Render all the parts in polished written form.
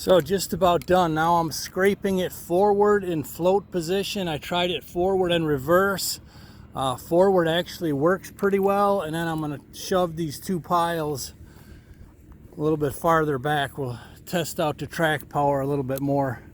So just about done. Now I'm scraping it forward in float position. I tried it forward and reverse. Forward actually works pretty well, and then I'm going to shove these two piles a little bit farther back. We'll test out the track power a little bit more.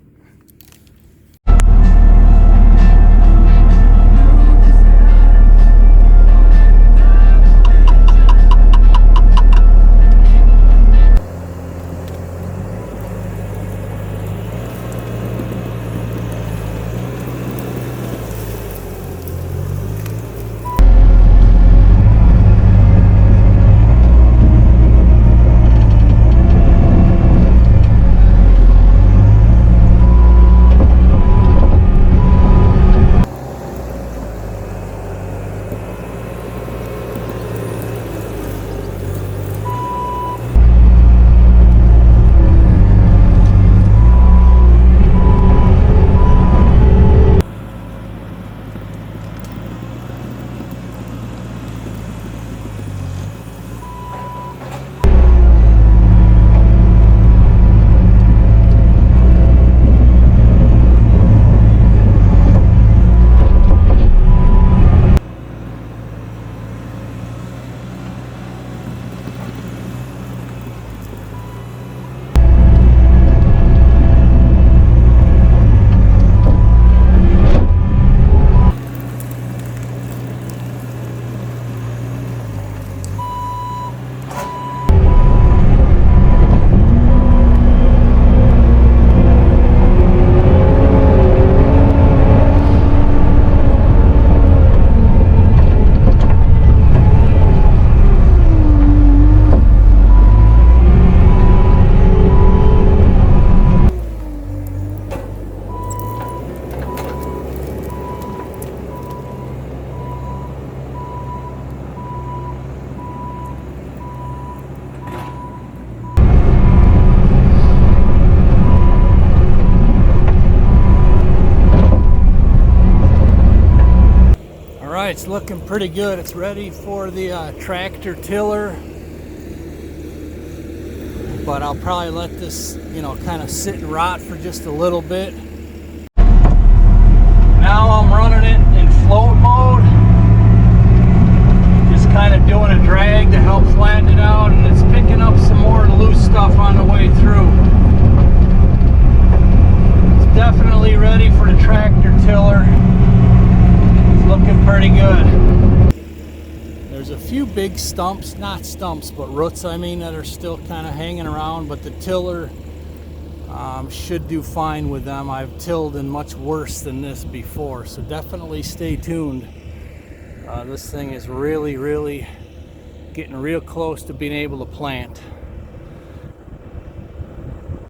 It's looking pretty good. It's ready for the tractor tiller, but I'll probably let this, kind of sit and rot for just a little bit. Now I'm running it in float mode, just kind of doing a drag to help flatten it out, and it's picking up some more loose stuff on the way through. It's definitely ready for the tractor tiller. Looking pretty good. There's a few big stumps, not stumps, but roots, that are still kind of hanging around, but the tiller should do fine with them. I've tilled in much worse than this before, so definitely stay tuned. This thing is really getting real close to being able to plant.